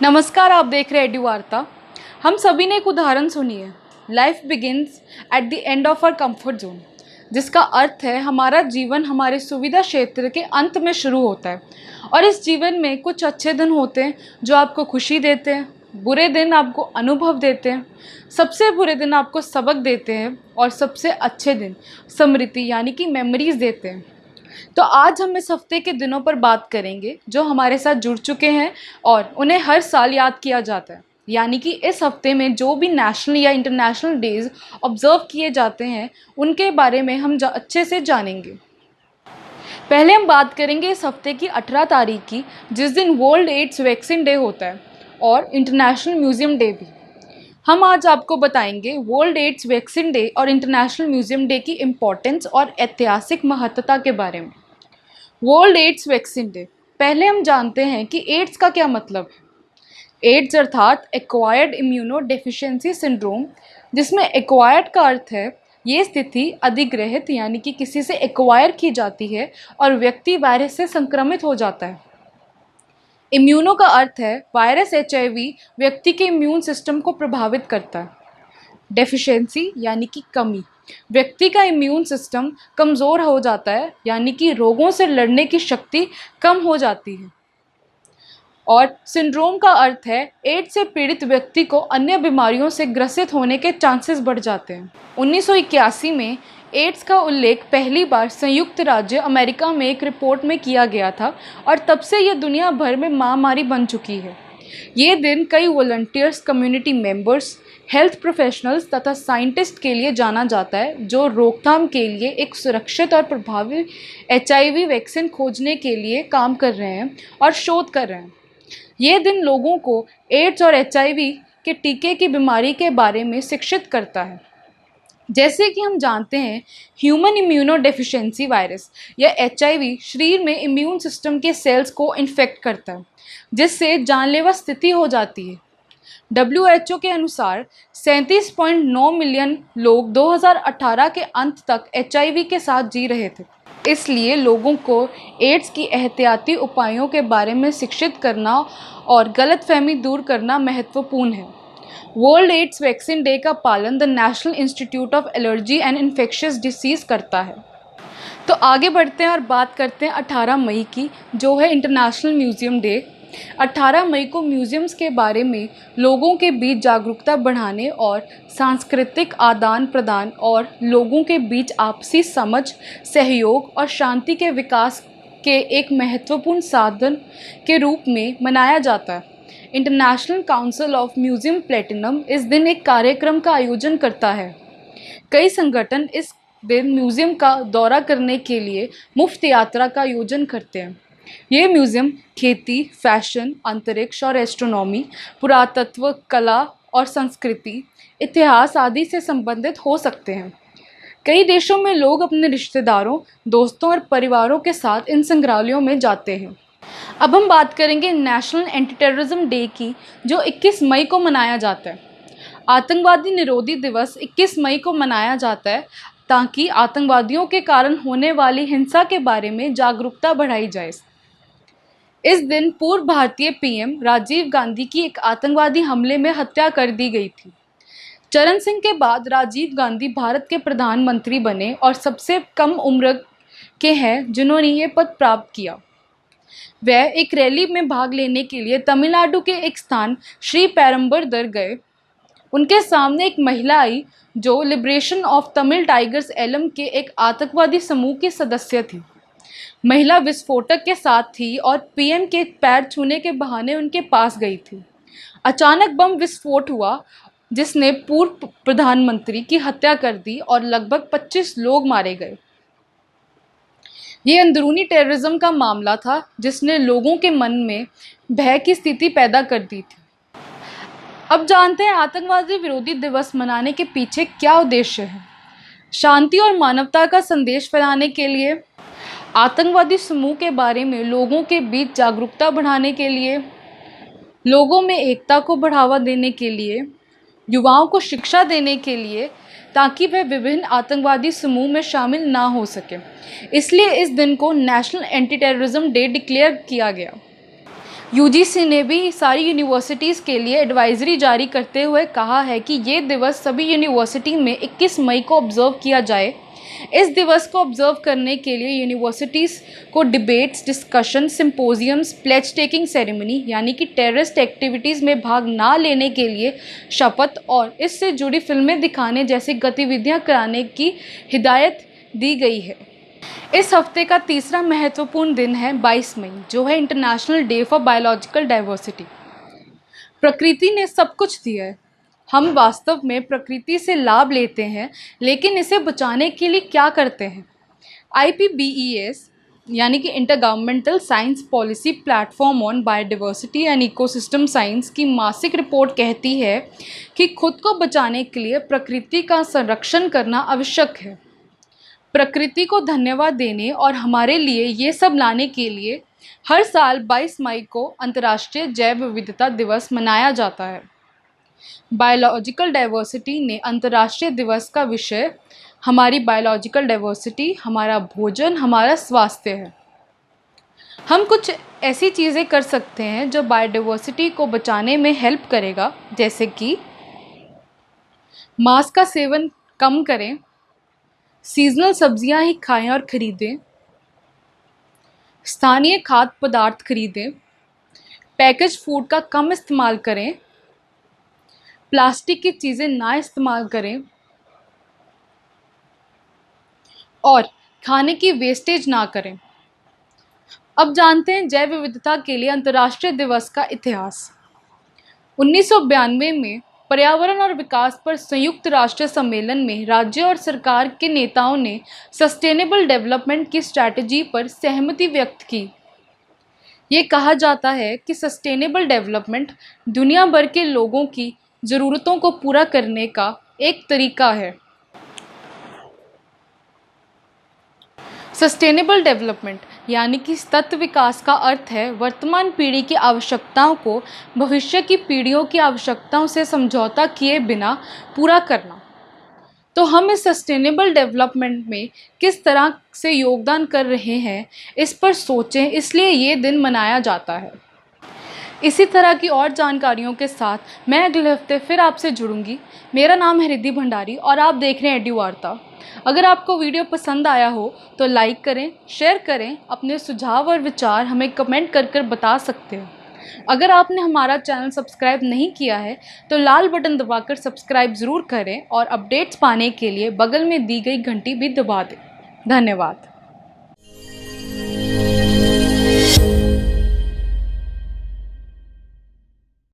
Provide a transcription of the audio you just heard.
नमस्कार, आप देख रहे हैं एडू वार्ता। हम सभी ने एक उदाहरण सुनी है, life begins at the end of our comfort zone, जिसका अर्थ है हमारा जीवन हमारे सुविधा क्षेत्र के अंत में शुरू होता है। और इस जीवन में कुछ अच्छे दिन होते हैं जो आपको खुशी देते हैं, बुरे दिन आपको अनुभव देते हैं, सबसे बुरे दिन आपको सबक देते हैं और सबसे अच्छे दिन स्मृति यानी कि मेमोरीज देते हैं। तो आज हम इस हफ्ते के दिनों पर बात करेंगे जो हमारे साथ जुड़ चुके हैं और उन्हें हर साल याद किया जाता है। यानी कि इस हफ्ते में जो भी नेशनल या इंटरनेशनल डेज ऑब्जर्व किए जाते हैं उनके बारे में हम अच्छे से जानेंगे। पहले हम बात करेंगे इस हफ्ते की 18 तारीख की, जिस दिन वर्ल्ड एड्स वैक्सीन डे होता है और इंटरनेशनल म्यूज़ियम डे भी। हम आज आपको बताएंगे वर्ल्ड एड्स वैक्सीन डे और इंटरनेशनल म्यूज़ियम डे की इम्पोर्टेंस और ऐतिहासिक महत्ता के बारे में। World AIDS Vaccine Day. पहले हम जानते हैं कि एड्स का क्या मतलब है। एड्स अर्थात एक्वायर्ड इम्यूनो डेफिशिएंसी सिंड्रोम, जिसमें एक्वायर्ड का अर्थ है ये स्थिति अधिग्रहित यानी कि किसी से एक्वायर की जाती है और व्यक्ति वायरस से संक्रमित हो जाता है। इम्यूनो का अर्थ है वायरस HIV व्यक्ति के इम्यून सिस्टम को प्रभावित करता है। डेफिशिएंसी यानी कि कमी, व्यक्ति का इम्यून सिस्टम कमज़ोर हो जाता है यानी कि रोगों से लड़ने की शक्ति कम हो जाती है। और सिंड्रोम का अर्थ है एड्स से पीड़ित व्यक्ति को अन्य बीमारियों से ग्रसित होने के चांसेस बढ़ जाते हैं। 1981 में एड्स का उल्लेख पहली बार संयुक्त राज्य अमेरिका में एक रिपोर्ट में किया गया था और तब से यह दुनिया भर में महामारी बन चुकी है। ये दिन कई volunteers, community members, health professionals तथा साइंटिस्ट के लिए जाना जाता है जो रोकथाम के लिए एक सुरक्षित और प्रभावी HIV वैक्सीन खोजने के लिए काम कर रहे हैं और शोध कर रहे हैं। ये दिन लोगों को एड्स और HIV के टीके की बीमारी के बारे में शिक्षित करता है। जैसे कि हम जानते हैं, ह्यूमन इम्यूनो डेफिशिएंसी वायरस या HIV शरीर में इम्यून सिस्टम के सेल्स को इन्फेक्ट करता है, जिससे जानलेवा स्थिति हो जाती है। WHO के अनुसार 37.9 मिलियन लोग 2018 के अंत तक HIV के साथ जी रहे थे। इसलिए लोगों को एड्स की एहतियाती उपायों के बारे में शिक्षित करना और गलतफहमी दूर करना महत्वपूर्ण है। वर्ल्ड एड्स वैक्सीन डे का पालन the national institute of allergy and infectious disease करता है। तो आगे बढ़ते हैं और बात करते हैं 18 मई की, जो है इंटरनेशनल म्यूज़ियम डे। 18 मई को म्यूज़ियम्स के बारे में लोगों के बीच जागरूकता बढ़ाने और सांस्कृतिक आदान प्रदान और लोगों के बीच आपसी समझ, सहयोग और शांति के विकास के एक महत्वपूर्ण साधन के रूप में मनाया जाता है। International council of museum platinum इस दिन एक कार्यक्रम का आयोजन करता है। कई संगठन इस दिन म्यूज़ियम का दौरा करने के लिए मुफ्त यात्रा का आयोजन करते हैं। ये म्यूज़ियम खेती, फैशन, अंतरिक्ष और एस्ट्रोनॉमी, पुरातत्व, कला और संस्कृति, इतिहास आदि से संबंधित हो सकते हैं। कई देशों में लोग अपने रिश्तेदारों, दोस्तों और परिवारों के साथ इन संग्रहालयों में जाते हैं। अब हम बात करेंगे नेशनल एंटी टेररिज्म डे की, जो 21 मई को मनाया जाता है। आतंकवादी निरोधी दिवस 21 मई को मनाया जाता है ताकि आतंकवादियों के कारण होने वाली हिंसा के बारे में जागरूकता बढ़ाई जाए। इस दिन पूर्व भारतीय PM राजीव गांधी की एक आतंकवादी हमले में हत्या कर दी गई थी। चरण सिंह के बाद राजीव गांधी भारत के प्रधानमंत्री बने और सबसे कम उम्र के हैं जिन्होंने ये पद प्राप्त किया। वह एक रैली में भाग लेने के लिए तमिलनाडु के एक स्थान श्री पेरम्बदूर गए। उनके सामने एक महिला आई जो Liberation of Tamil Tigers Eelam के एक आतंकवादी समूह की सदस्य थी। महिला विस्फोटक के साथ थी और PM के पैर छूने के बहाने उनके पास गई थी। अचानक बम विस्फोट हुआ जिसने पूर्व प्रधानमंत्री की हत्या कर दी और लगभग 25 लोग मारे गए। ये अंदरूनी टेररिज्म का मामला था जिसने लोगों के मन में भय की स्थिति पैदा कर दी थी। अब जानते हैं आतंकवादी विरोधी दिवस मनाने के पीछे क्या उद्देश्य है। शांति और मानवता का संदेश फैलाने के लिए, आतंकवादी समूह के बारे में लोगों के बीच जागरूकता बढ़ाने के लिए, लोगों में एकता को बढ़ावा देने के लिए, युवाओं को शिक्षा देने के लिए ताकि वह विभिन्न आतंकवादी समूह में शामिल ना हो सके। इसलिए इस दिन को national anti terrorism day declare किया गया। यूजीसी ने भी सारी यूनिवर्सिटीज़ के लिए एडवाइजरी जारी करते हुए कहा है कि ये दिवस सभी यूनिवर्सिटी में 21 मई को ऑब्ज़र्व किया जाए। इस दिवस को ऑब्ज़र्व करने के लिए यूनिवर्सिटीज़ को debates, discussion, symposiums, pledge taking ceremony यानी कि टेररिस्ट एक्टिविटीज़ में भाग ना लेने के लिए शपथ और इससे जुड़ी फिल्में दिखाने जैसी गतिविधियां कराने की हिदायत दी गई है। इस हफ्ते का तीसरा महत्वपूर्ण दिन है 22 मई, जो है international day for biological diversity. प्रकृति ने सब कुछ दिया है, हम वास्तव में प्रकृति से लाभ लेते हैं, लेकिन इसे बचाने के लिए क्या करते हैं? IPBES यानी कि inter governmental science policy platform on biodiversity and ecosystem science की मासिक रिपोर्ट कहती है कि खुद को बचाने के लिए प्रकृति का संरक्षण करना आवश्यक है। प्रकृति को धन्यवाद देने और हमारे लिए ये सब लाने के लिए हर साल 22 मई को अंतर्राष्ट्रीय जैव विविधता दिवस मनाया जाता है। बायोलॉजिकल डाइवर्सिटी ने अंतर्राष्ट्रीय दिवस का विषय हमारी बायोलॉजिकल डाइवर्सिटी, हमारा भोजन, हमारा स्वास्थ्य है। हम कुछ ऐसी चीज़ें कर सकते हैं जो बायोडाइवर्सिटी को बचाने में हेल्प करेगा, जैसे कि मांस का सेवन कम करें, सीजनल सब्जियां ही खाएं और ख़रीदें, स्थानीय खाद्य पदार्थ खरीदें, पैकेज फूड का कम इस्तेमाल करें, प्लास्टिक की चीज़ें ना इस्तेमाल करें और खाने की वेस्टेज ना करें। अब जानते हैं जैव विविधता के लिए अंतर्राष्ट्रीय दिवस का इतिहास। 1992 में पर्यावरण और विकास पर संयुक्त राष्ट्र सम्मेलन में राज्य और सरकार के नेताओं ने सस्टेनेबल डेवलपमेंट की स्ट्रैटेजी पर सहमति व्यक्त की। ये कहा जाता है कि सस्टेनेबल डेवलपमेंट दुनिया भर के लोगों की ज़रूरतों को पूरा करने का एक तरीका है। सस्टेनेबल डेवलपमेंट यानी कि सतत विकास का अर्थ है वर्तमान पीढ़ी की आवश्यकताओं को भविष्य की पीढ़ियों की आवश्यकताओं से समझौता किए बिना पूरा करना। तो हम इस सस्टेनेबल डेवलपमेंट में किस तरह से योगदान कर रहे हैं, इस पर सोचें, इसलिए ये दिन मनाया जाता है। इसी तरह की और जानकारियों के साथ मैं अगले हफ्ते फिर आपसे जुड़ूंगी। मेरा नाम है रिद्धि भंडारी और आप देख रहे हैं एडू वार्ता। अगर आपको वीडियो पसंद आया हो तो लाइक करें, शेयर करें, अपने सुझाव और विचार हमें कमेंट कर बता सकते हैं। अगर आपने हमारा चैनल सब्सक्राइब नहीं किया है तो लाल बटन दबाकर सब्सक्राइब ज़रूर करें और अपडेट्स पाने के लिए बगल में दी गई घंटी भी दबा दें। धन्यवाद।